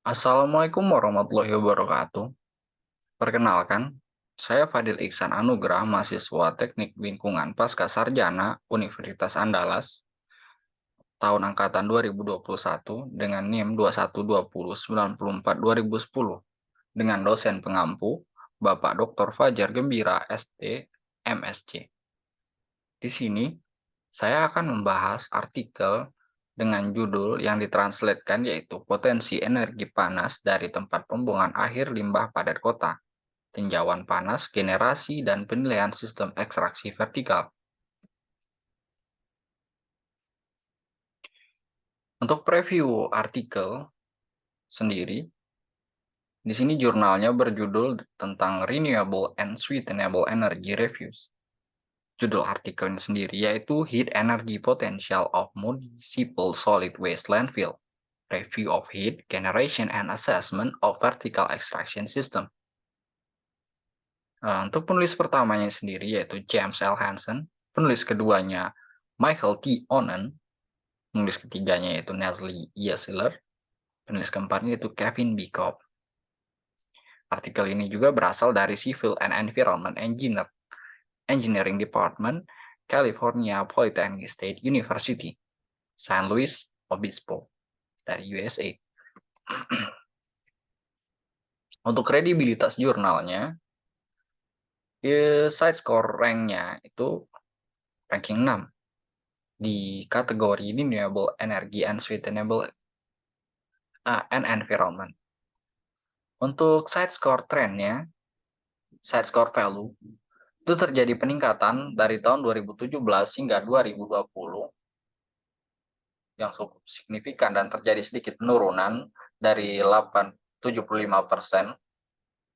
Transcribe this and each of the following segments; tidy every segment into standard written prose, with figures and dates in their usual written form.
Assalamualaikum warahmatullahi wabarakatuh. Perkenalkan, saya Fadil Iksan Anugrah, mahasiswa Teknik Lingkungan Pasca Sarjana Universitas Andalas, tahun angkatan 2021 dengan NIM 21209040-2010 dengan dosen pengampu Bapak Dr. Fajar Gembira ST MSc. Di sini saya akan membahas artikel dengan judul yang ditranslatekan yaitu Potensi Energi Panas dari Tempat Pembuangan Akhir Limbah Padat Kota, Tinjauan Panas, Generasi, dan Penilaian Sistem Ekstraksi Vertikal. Untuk preview artikel sendiri, di sini jurnalnya berjudul tentang Renewable and Sustainable Energy Reviews. Judul artikelnya sendiri yaitu Heat Energy Potential of Municipal Solid Waste Landfill. Review of Heat Generation and Assessment of Vertical Extraction System. Untuk penulis pertamanya sendiri yaitu James L. Hansen, penulis keduanya Michael T. Onen, penulis ketiganya yaitu Neslie Yeseler, penulis keempatnya yaitu Kevin B. Cobb. Artikel ini juga berasal dari Civil and Environment Engineering Department, California Polytechnic State University, San Luis Obispo, dari USA. Untuk kredibilitas jurnalnya, site score rank-nya itu ranking 6 di kategori Renewable Energy and Sustainable and Environment. Untuk site score trend-nya, site score value, itu terjadi peningkatan dari tahun 2017 hingga 2020 yang cukup signifikan dan terjadi sedikit penurunan dari 75%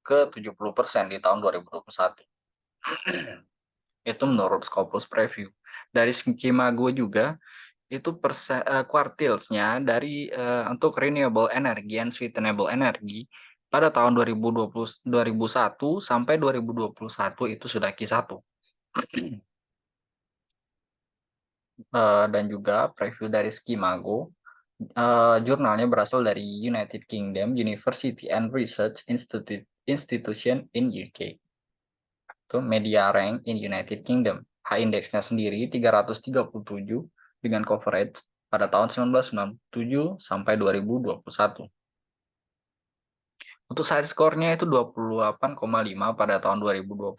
ke 70% di tahun 2021. Itu menurut Scopus Preview. Dari skema gue juga, itu quartilesnya dari untuk renewable energy and sustainable energy pada tahun 2001 sampai 2021 itu sudah Q1. Dan juga preview dari Skimago. Jurnalnya berasal dari United Kingdom University and Research Institution in UK. Itu media rank in United Kingdom. H-index-nya sendiri 337 dengan coverage pada tahun 1997 sampai 2021. Untuk side score-nya itu 28,5 pada tahun 2021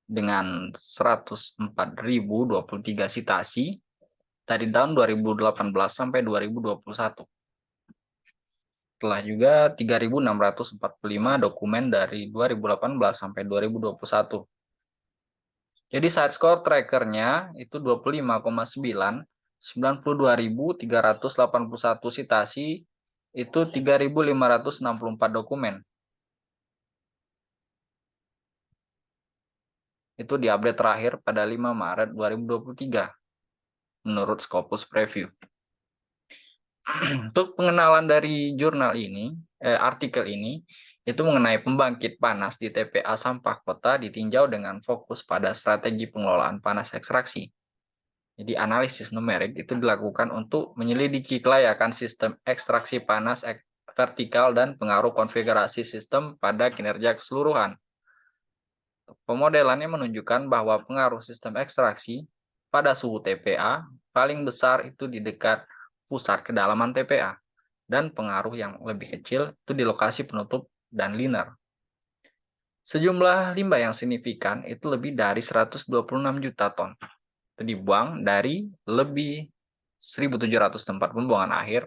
dengan 104.023 citasi dari tahun 2018 sampai 2021. Setelah juga 3.645 dokumen dari 2018 sampai 2021. Jadi side score trackernya itu 25,9, 92.381 citasi, itu 3.564 dokumen. Itu di update terakhir pada 5 Maret 2023 menurut Scopus Preview. Untuk pengenalan dari jurnal ini, artikel ini, itu mengenai pembangkit panas di TPA Sampah Kota ditinjau dengan fokus pada strategi pengelolaan panas ekstraksi. Jadi analisis numerik itu dilakukan untuk menyelidiki kelayakan sistem ekstraksi panas vertikal dan pengaruh konfigurasi sistem pada kinerja keseluruhan. Pemodelannya menunjukkan bahwa pengaruh sistem ekstraksi pada suhu TPA paling besar itu di dekat pusat kedalaman TPA dan pengaruh yang lebih kecil itu di lokasi penutup dan liner. Sejumlah limbah yang signifikan itu lebih dari 126 juta ton. Itu dibuang dari lebih 1.700 tempat pembuangan akhir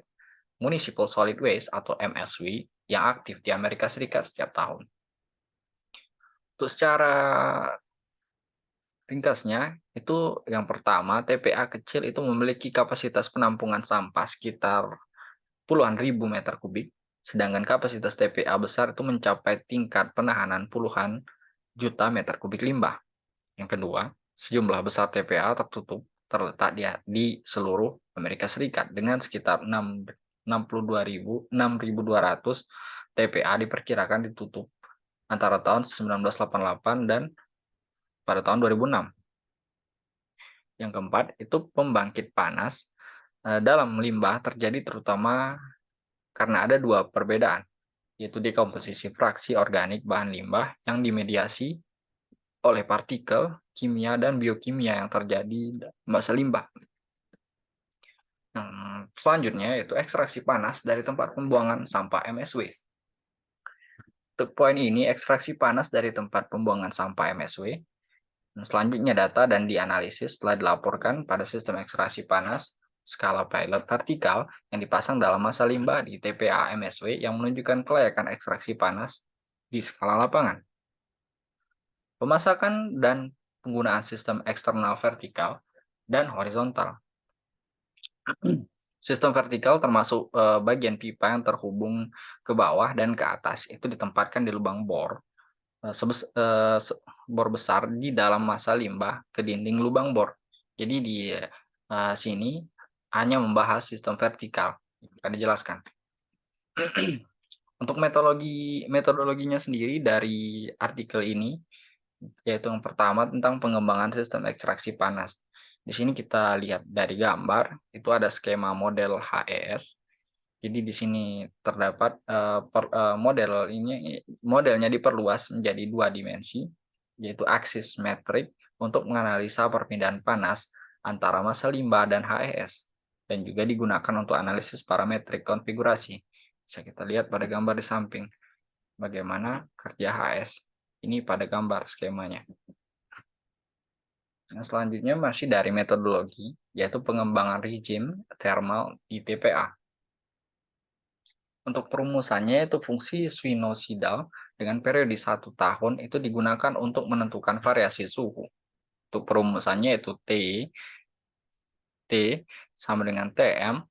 Municipal Solid Waste atau MSW yang aktif di Amerika Serikat setiap tahun. Untuk secara ringkasnya, itu yang pertama, TPA kecil itu memiliki kapasitas penampungan sampah sekitar puluhan ribu meter kubik, sedangkan kapasitas TPA besar itu mencapai tingkat penahanan puluhan juta meter kubik limbah. Yang kedua, sejumlah besar TPA terletak di seluruh Amerika Serikat dengan sekitar 6.200 TPA diperkirakan ditutup antara tahun 1988 dan pada tahun 2006. Yang keempat, itu pembangkit panas dalam limbah terjadi terutama karena ada dua perbedaan, yaitu dekomposisi fraksi organik bahan limbah yang dimediasi oleh partikel, kimia, dan biokimia yang terjadi di massa limbah. Selanjutnya yaitu ekstraksi panas dari tempat pembuangan sampah MSW. Untuk poin ini, ekstraksi panas dari tempat pembuangan sampah MSW. Selanjutnya data dan dianalisis setelah dilaporkan pada sistem ekstraksi panas skala pilot vertikal yang dipasang dalam massa limbah di TPA MSW yang menunjukkan kelayakan ekstraksi panas di skala lapangan. Pemasakan dan penggunaan sistem eksternal vertikal dan horizontal. Sistem vertikal termasuk bagian pipa yang terhubung ke bawah dan ke atas itu ditempatkan di lubang bor bor besar di dalam massa limbah ke dinding lubang bor. Jadi di sini hanya membahas sistem vertikal, akan dijelaskan. Untuk metodologinya sendiri dari artikel ini, yaitu yang pertama tentang pengembangan sistem ekstraksi panas. Di sini kita lihat dari gambar, itu ada skema model HES. Jadi di sini terdapat modelnya diperluas menjadi dua dimensi, yaitu aksis metrik untuk menganalisa perpindahan panas antara massa limbah dan HES, dan juga digunakan untuk analisis parametrik konfigurasi. Bisa kita lihat pada gambar di samping bagaimana kerja HES. Ini pada gambar skemanya. Nah, selanjutnya masih dari metodologi, yaitu pengembangan regime thermal di TPA. Untuk perumusannya itu fungsi sinusoidal dengan periode 1 tahun itu digunakan untuk menentukan variasi suhu. Untuk perumusannya itu T sama dengan Tm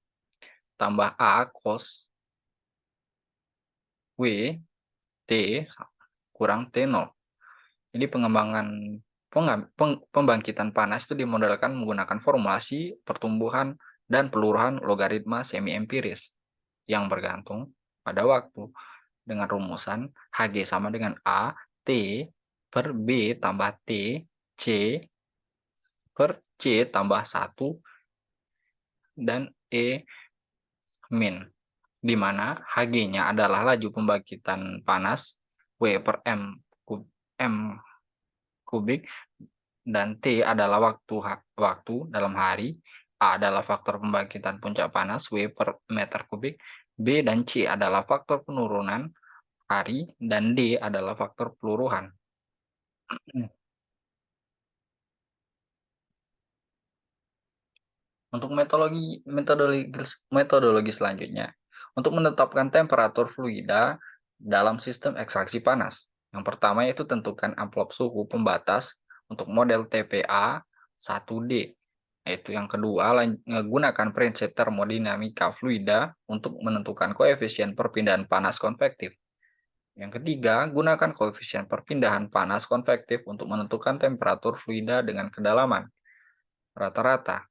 tambah A cos W T kurang T0. Jadi pembangkitan panas itu dimodelkan menggunakan formulasi pertumbuhan dan peluruhan logaritma semi-empiris yang bergantung pada waktu dengan rumusan Hg sama dengan A T per B tambah T C per C tambah 1 dan E min, di mana Hg-nya adalah laju pembangkitan panas W per M kubik dan T adalah waktu dalam hari, A adalah faktor pembangkitan puncak panas W per meter kubik, B dan C adalah faktor penurunan hari, dan D adalah faktor peluruhan. Untuk metodologi selanjutnya, untuk menetapkan temperatur fluida dalam sistem ekstraksi panas. Yang pertama yaitu tentukan amplop suhu pembatas untuk model TPA 1D. Yaitu yang kedua, menggunakan prinsip termodinamika fluida untuk menentukan koefisien perpindahan panas konvektif. Yang ketiga, gunakan koefisien perpindahan panas konvektif untuk menentukan temperatur fluida dengan kedalaman rata-rata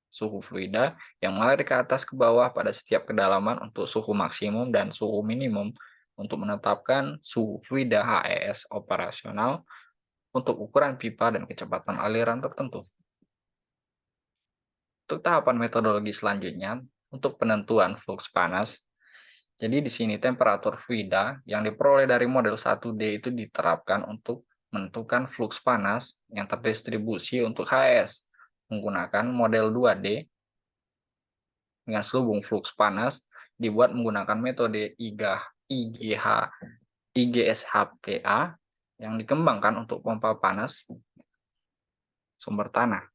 suhu fluida yang mengalir ke atas ke bawah pada setiap kedalaman untuk suhu maksimum dan suhu minimum untuk menetapkan suhu fluida HES operasional untuk ukuran pipa dan kecepatan aliran tertentu. Untuk tahapan metodologi selanjutnya, untuk penentuan fluks panas, jadi di sini temperatur fluida yang diperoleh dari model 1D itu diterapkan untuk menentukan fluks panas yang terdistribusi untuk HES menggunakan model 2D dengan selubung fluks panas dibuat menggunakan metode IGSHPA yang dikembangkan untuk pompa panas sumber tanah.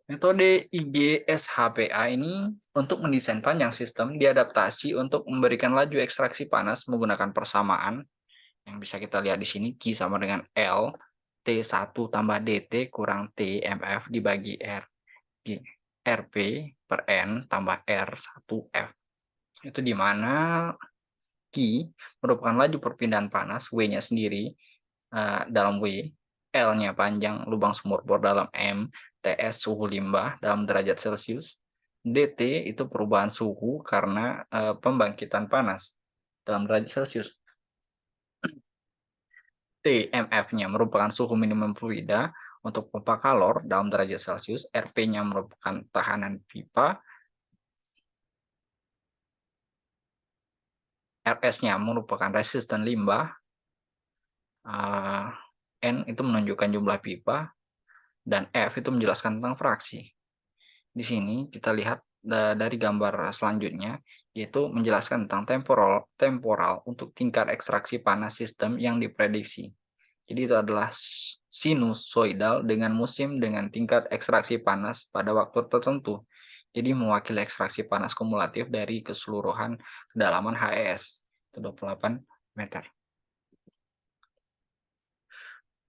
Metode IGSHPA ini untuk mendesain panjang sistem diadaptasi untuk memberikan laju ekstraksi panas menggunakan persamaan yang bisa kita lihat di sini Q sama dengan L T1 tambah DT kurang T MF dibagi R RP per N tambah R1F. Itu di mana Q merupakan laju perpindahan panas, W-nya sendiri dalam W, L-nya panjang lubang sumur bor dalam M, TS suhu limbah dalam derajat Celcius, DT itu perubahan suhu karena pembangkitan panas dalam derajat Celcius. TMF-nya merupakan suhu minimum fluida untuk pompa kalor dalam derajat Celcius, RP-nya merupakan tahanan pipa, RS-nya merupakan resisten limbah, N itu menunjukkan jumlah pipa, dan F itu menjelaskan tentang fraksi. Di sini kita lihat dari gambar selanjutnya, yaitu menjelaskan tentang temporal untuk tingkat ekstraksi panas sistem yang diprediksi. Jadi itu adalah sinusoidal dengan musim dengan tingkat ekstraksi panas pada waktu tertentu. Jadi mewakili ekstraksi panas kumulatif dari keseluruhan kedalaman HES, itu 28 meter.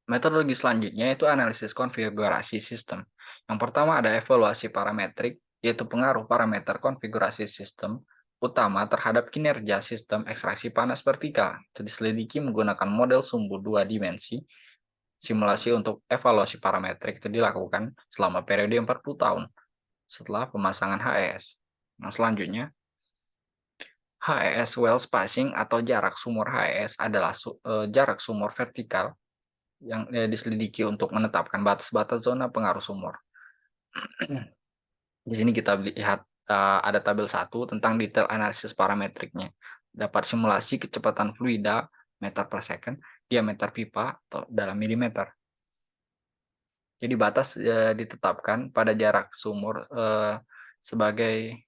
Metodologi selanjutnya itu analisis konfigurasi sistem. Yang pertama ada evaluasi parametrik, yaitu pengaruh parameter konfigurasi sistem utama terhadap kinerja sistem ekstraksi panas vertikal. Itu diselidiki menggunakan model sumbu 2 dimensi. Simulasi untuk evaluasi parametrik itu dilakukan selama periode 40 tahun setelah pemasangan HES. Nah, selanjutnya, HES well spacing atau jarak sumur HES adalah jarak sumur vertikal yang diselidiki untuk menetapkan batas-batas zona pengaruh sumur. Di sini kita lihat ada tabel 1 tentang detail analisis parametriknya. Dapat simulasi kecepatan fluida meter per second, diameter pipa atau dalam milimeter. Jadi batas ditetapkan pada jarak sumur sebagai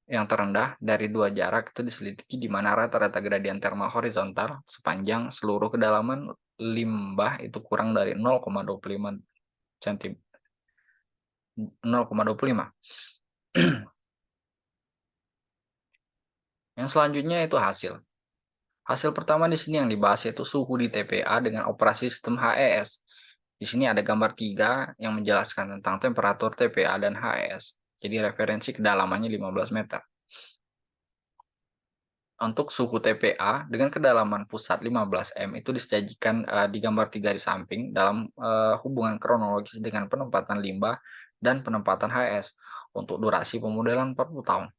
yang terendah dari dua jarak itu diselidiki di mana rata-rata gradien termal horizontal sepanjang seluruh kedalaman limbah itu kurang dari 0,25 cm. 0,25. Yang selanjutnya itu hasil. Hasil pertama di sini yang dibahas yaitu suhu di TPA dengan operasi sistem HES. Di sini ada gambar 3 yang menjelaskan tentang temperatur TPA dan HES. Jadi referensi kedalamannya 15 meter. Untuk suhu TPA dengan kedalaman pusat 15 m itu disajikan di gambar 3 di samping dalam hubungan kronologis dengan penempatan limbah dan penempatan HES untuk durasi pemodelan 40 tahun.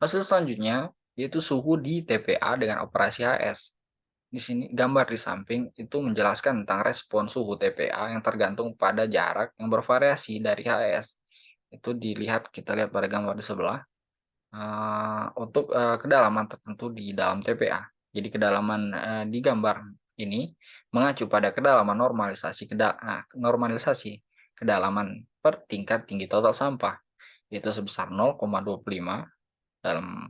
Hasil selanjutnya yaitu suhu di TPA dengan operasi HES. Di sini gambar di samping itu menjelaskan tentang respon suhu TPA yang tergantung pada jarak yang bervariasi dari HES. Itu kita lihat pada gambar di sebelah. Untuk kedalaman tertentu di dalam TPA. Jadi kedalaman di gambar ini mengacu pada kedalaman normalisasi kedalaman per tingkat tinggi total sampah, yaitu sebesar 0,25 dalam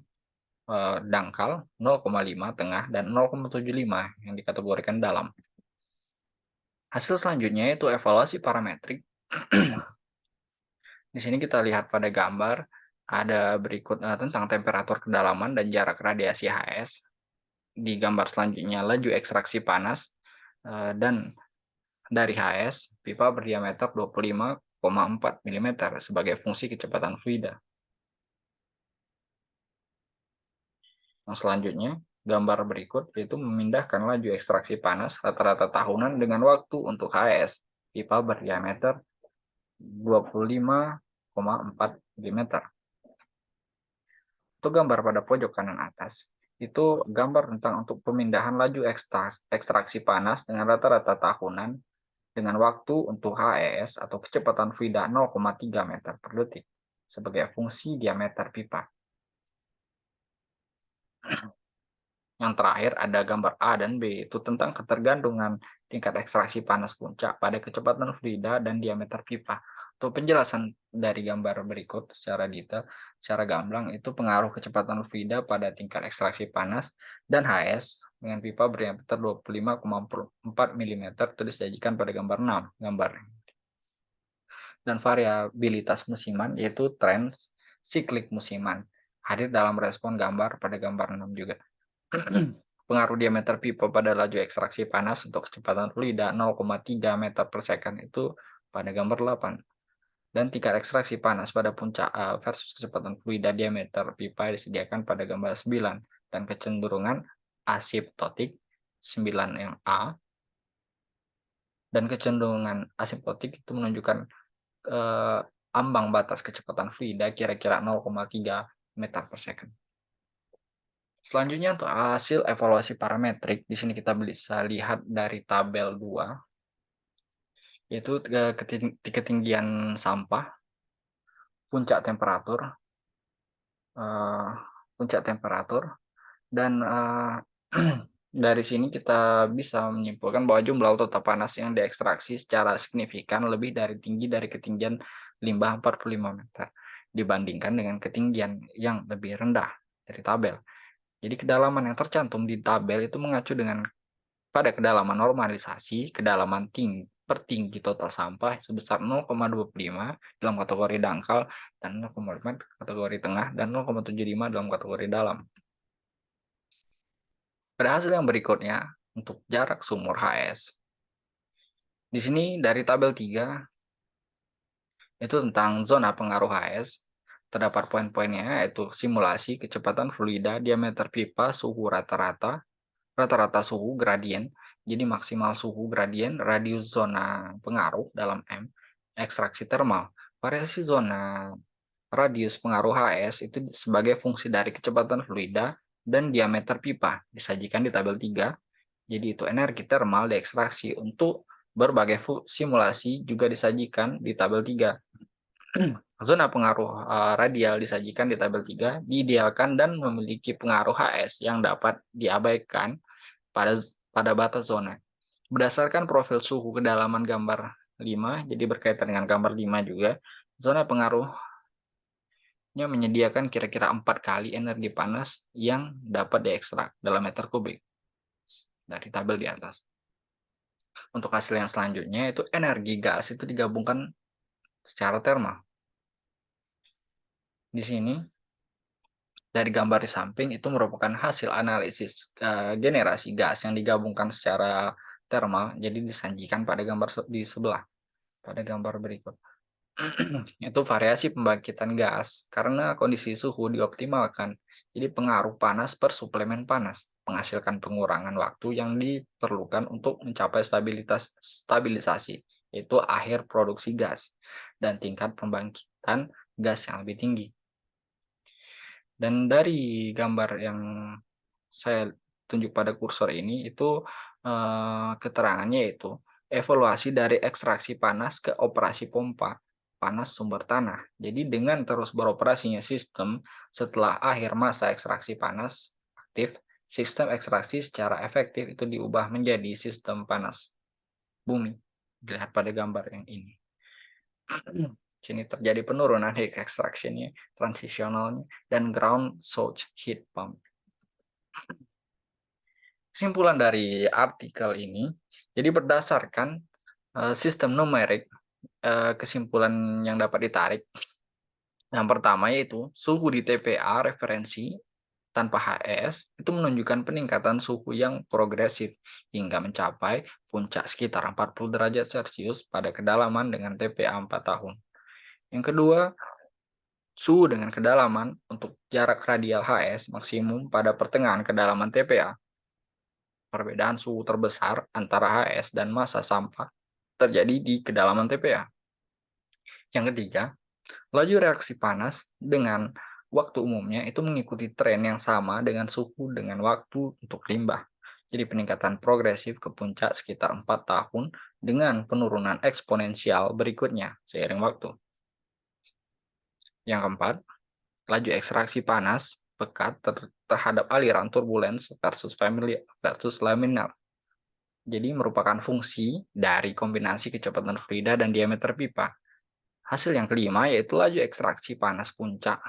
dangkal, 0,5 tengah, dan 0,75 yang dikategorikan dalam. Hasil selanjutnya itu evaluasi parametrik. Di sini kita lihat pada gambar ada berikut tentang temperatur kedalaman dan jarak radiasi HES. Di gambar selanjutnya laju ekstraksi panas dan dari HES pipa berdiameter 25,4 mm sebagai fungsi kecepatan fluida. Yang selanjutnya, gambar berikut yaitu memindahkan laju ekstraksi panas rata-rata tahunan dengan waktu untuk HES pipa berdiameter 25,4 mm. Untuk gambar pada pojok kanan atas, itu gambar tentang untuk pemindahan laju ekstraksi panas dengan rata-rata tahunan dengan waktu untuk HES atau kecepatan fluida 0,3 meter per detik sebagai fungsi diameter pipa. Yang terakhir ada gambar A dan B, itu tentang ketergantungan tingkat ekstraksi panas puncak pada kecepatan fluida dan diameter pipa. Untuk penjelasan dari gambar berikut secara detail, secara gamblang itu pengaruh kecepatan fluida pada tingkat ekstraksi panas dan HS dengan pipa berdiameter 25,4 mm itu disajikan pada gambar 6. Dan variabilitas musiman yaitu tren siklik musiman hadir dalam respon gambar pada gambar 6 juga. Pengaruh diameter pipa pada laju ekstraksi panas untuk kecepatan fluida 0,3 meter per second itu pada gambar 8. Dan tingkat ekstraksi panas pada puncak A versus kecepatan fluida diameter pipa disediakan pada gambar 9. Dan kecenderungan asiptotik 9 yang A. Dan kecenderungan asiptotik itu menunjukkan ambang batas kecepatan fluida kira-kira 0,3 meter per second. Selanjutnya untuk hasil evaluasi parametrik, di sini kita bisa lihat dari tabel 2, yaitu ketinggian sampah, puncak temperatur, puncak temperatur. Dan dari sini kita bisa menyimpulkan bahwa jumlah total panas yang diekstraksi secara signifikan lebih dari tinggi dari ketinggian limbah 45 meter dibandingkan dengan ketinggian yang lebih rendah dari tabel. Jadi kedalaman yang tercantum di tabel itu mengacu dengan pada kedalaman normalisasi, kedalaman tertinggi total sampah sebesar 0,25 dalam kategori dangkal dan 0,5 kategori tengah dan 0,75 dalam kategori dalam. Pada hasil yang berikutnya, untuk jarak sumur HS. Di sini dari tabel 3, itu tentang zona pengaruh HS. Terdapat poin-poinnya, yaitu simulasi kecepatan fluida, diameter pipa, suhu rata-rata, rata-rata suhu gradien, jadi maksimal suhu gradien, radius zona pengaruh dalam M, ekstraksi termal. Variasi zona radius pengaruh HS itu sebagai fungsi dari kecepatan fluida dan diameter pipa, disajikan di tabel 3. Jadi itu energi termal diekstraksi untuk berbagai simulasi juga disajikan di tabel 3. Zona pengaruh radial disajikan di tabel 3, diidealkan dan memiliki pengaruh HS yang dapat diabaikan pada batas zona. Berdasarkan profil suhu kedalaman gambar 5, jadi berkaitan dengan gambar 5 juga, zona pengaruhnya menyediakan kira-kira 4 kali energi panas yang dapat diekstrak dalam meter kubik dari tabel di atas. Untuk hasil yang selanjutnya itu energi gas itu digabungkan secara termal. Di sini dari gambar di samping itu merupakan hasil analisis generasi gas yang digabungkan secara termal, jadi disajikan pada gambar di sebelah, pada gambar berikut. Itu variasi pembangkitan gas karena kondisi suhu dioptimalkan. Jadi pengaruh panas per suplemen panas menghasilkan pengurangan waktu yang diperlukan untuk mencapai stabilisasi, yaitu akhir produksi gas dan tingkat pembangkitan gas yang lebih tinggi. Dan dari gambar yang saya tunjuk pada kursor ini itu keterangannya yaitu evaluasi dari ekstraksi panas ke operasi pompa panas sumber tanah. Jadi dengan terus beroperasinya sistem setelah akhir masa ekstraksi panas aktif, sistem ekstraksi secara efektif itu diubah menjadi sistem panas bumi. Dilihat pada gambar yang ini. Sini terjadi penurunan heat extraction-nya, transisionalnya, dan ground source heat pump. Kesimpulan dari artikel ini, jadi berdasarkan sistem numerik, kesimpulan yang dapat ditarik, yang pertama yaitu suhu di TPA referensi tanpa HS itu menunjukkan peningkatan suhu yang progresif hingga mencapai puncak sekitar 40 derajat Celcius pada kedalaman dengan TPA 4 tahun. Yang kedua, suhu dengan kedalaman untuk jarak radial HS maksimum pada pertengahan kedalaman TPA. Perbedaan suhu terbesar antara HS dan massa sampah terjadi di kedalaman TPA. Yang ketiga, laju reaksi panas dengan waktu umumnya itu mengikuti tren yang sama dengan suhu dengan waktu untuk limbah. Jadi peningkatan progresif ke puncak sekitar 4 tahun dengan penurunan eksponensial berikutnya seiring waktu. Yang keempat, laju ekstraksi panas pekat terhadap aliran turbulens versus laminar. Jadi merupakan fungsi dari kombinasi kecepatan fluida dan diameter pipa. Hasil yang kelima yaitu laju ekstraksi panas puncak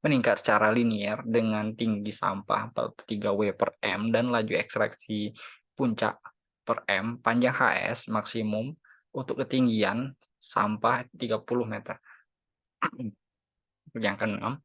meningkat secara linier dengan tinggi sampah 43 W per M dan laju ekstraksi puncak per M panjang HS maksimum untuk ketinggian sampah 30 meter. Yang keenam,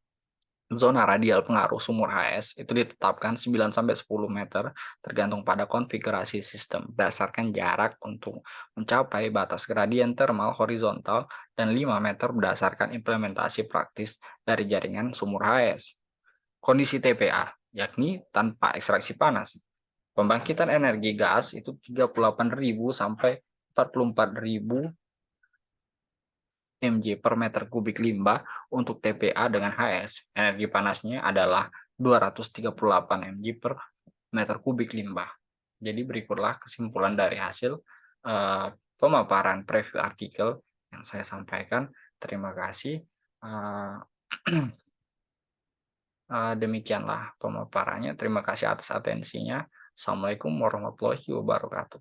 zona radial pengaruh sumur HS itu ditetapkan 9-10 meter tergantung pada konfigurasi sistem berdasarkan jarak untuk mencapai batas gradien termal horizontal dan 5 meter berdasarkan implementasi praktis dari jaringan sumur HS. Kondisi TPA, yakni tanpa ekstraksi panas. Pembangkitan energi gas itu 38.000 sampai 44.000 mg per meter kubik limbah untuk TPA dengan HS. Energi panasnya adalah 238 mg per meter kubik limbah. Jadi berikutlah kesimpulan dari hasil pemaparan preview artikel yang saya sampaikan. Terima kasih. Demikianlah pemaparannya. Terima kasih atas atensinya. Assalamualaikum warahmatullahi wabarakatuh.